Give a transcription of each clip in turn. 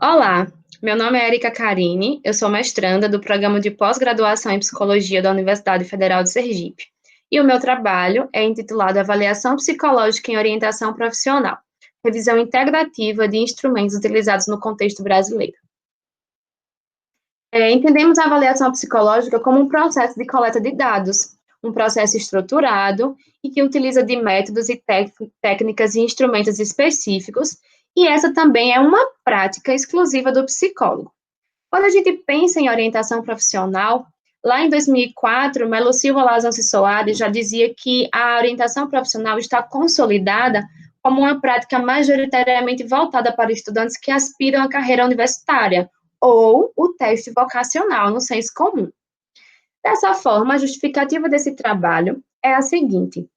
Olá, meu nome é Erika Carine, eu sou mestranda do Programa de Pós-Graduação em Psicologia da Universidade Federal de Sergipe. E o meu trabalho é intitulado Avaliação Psicológica em Orientação Profissional, revisão integrativa de instrumentos utilizados no contexto brasileiro. Entendemos a avaliação psicológica como um processo de coleta de dados, um processo estruturado e que utiliza de métodos e técnicas e instrumentos específicos, e essa também é uma prática exclusiva do psicólogo. Quando a gente pensa em orientação profissional, lá em 2004, Melo Silva Lazance Soares já dizia que a orientação profissional está consolidada como uma prática majoritariamente voltada para estudantes que aspiram à carreira universitária, ou o teste vocacional, no senso comum. Dessa forma, a justificativa desse trabalho é a seguinte: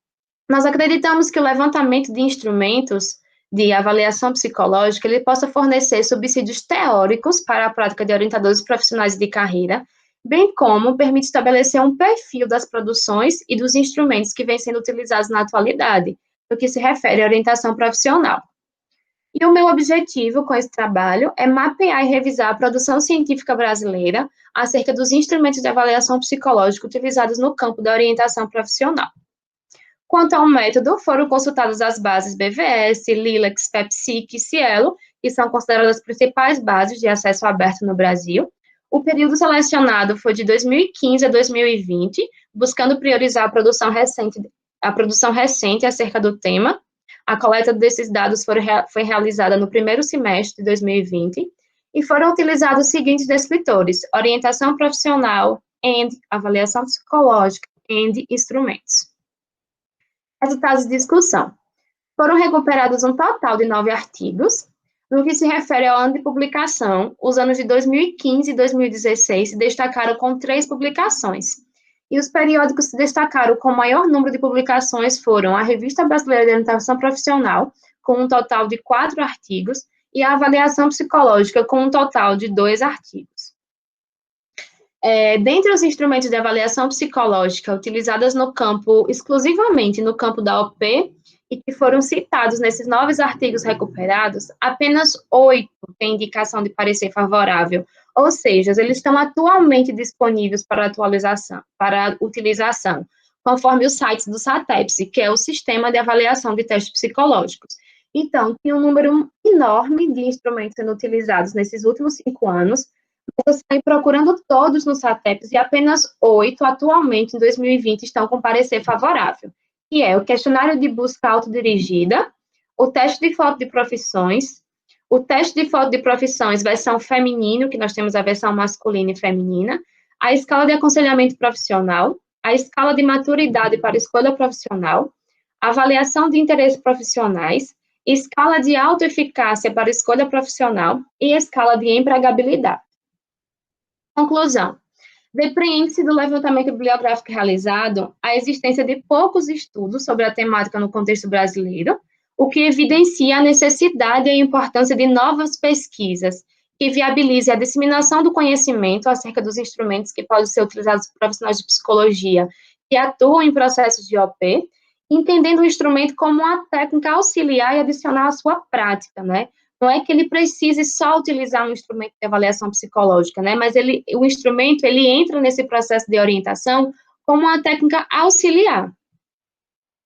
nós acreditamos que o levantamento de instrumentos de avaliação psicológica ele possa fornecer subsídios teóricos para a prática de orientadores profissionais de carreira, bem como permite estabelecer um perfil das produções e dos instrumentos que vêm sendo utilizados na atualidade, no que se refere à orientação profissional. E o meu objetivo com esse trabalho é mapear e revisar a produção científica brasileira acerca dos instrumentos de avaliação psicológica utilizados no campo da orientação profissional. Quanto ao método, foram consultadas as bases BVS, LILAC, PEPSIC e Cielo, que são consideradas as principais bases de acesso aberto no Brasil. O período selecionado foi de 2015 a 2020, buscando priorizar a produção recente acerca do tema. A coleta desses dados foi realizada no primeiro semestre de 2020 e foram utilizados os seguintes descritores: orientação profissional, avaliação psicológica, instrumentos. Resultados de discussão. Foram recuperados um total de 9 artigos. No que se refere ao ano de publicação, os anos de 2015 e 2016 se destacaram com 3 publicações. E os periódicos se destacaram com maior número de publicações foram a Revista Brasileira de Orientação Profissional, com um total de 4 artigos, e a Avaliação Psicológica, com um total de 2 artigos. Dentre os instrumentos de avaliação psicológica utilizados no campo, exclusivamente no campo da OP, e que foram citados nesses 9 artigos recuperados, apenas 8 têm indicação de parecer favorável, ou seja, eles estão atualmente disponíveis para utilização, conforme os sites do SATEPS, que é o Sistema de Avaliação de Testes Psicológicos. Então, tem um número enorme de instrumentos sendo utilizados nesses últimos 5 anos, eu saí procurando todos no SATEPS e apenas 8 atualmente, em 2020, estão com parecer favorável, que é o questionário de busca autodirigida, o teste de foto de profissões, o teste de foto de profissões versão feminino, que nós temos a versão masculina e feminina, a escala de aconselhamento profissional, a escala de maturidade para escolha profissional, avaliação de interesses profissionais, escala de autoeficácia para escolha profissional e escala de empregabilidade. Conclusão. Depreende-se do levantamento bibliográfico realizado a existência de poucos estudos sobre a temática no contexto brasileiro, o que evidencia a necessidade e a importância de novas pesquisas que viabilizem a disseminação do conhecimento acerca dos instrumentos que podem ser utilizados por profissionais de psicologia que atuam em processos de OP, entendendo o instrumento como uma técnica auxiliar e adicional à sua prática, né? Não é que ele precise só utilizar um instrumento de avaliação psicológica, né? Mas o instrumento, ele entra nesse processo de orientação como uma técnica auxiliar.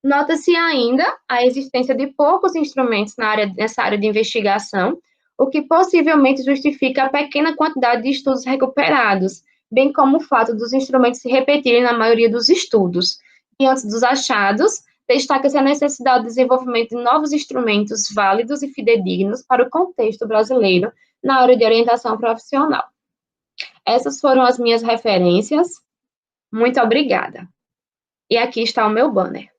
Nota-se ainda a existência de poucos instrumentos nessa área de investigação, o que possivelmente justifica a pequena quantidade de estudos recuperados, bem como o fato dos instrumentos se repetirem na maioria dos estudos. Diante dos achados, destaca-se a necessidade do desenvolvimento de novos instrumentos válidos e fidedignos para o contexto brasileiro na área de orientação profissional. Essas foram as minhas referências. Muito obrigada. E aqui está o meu banner.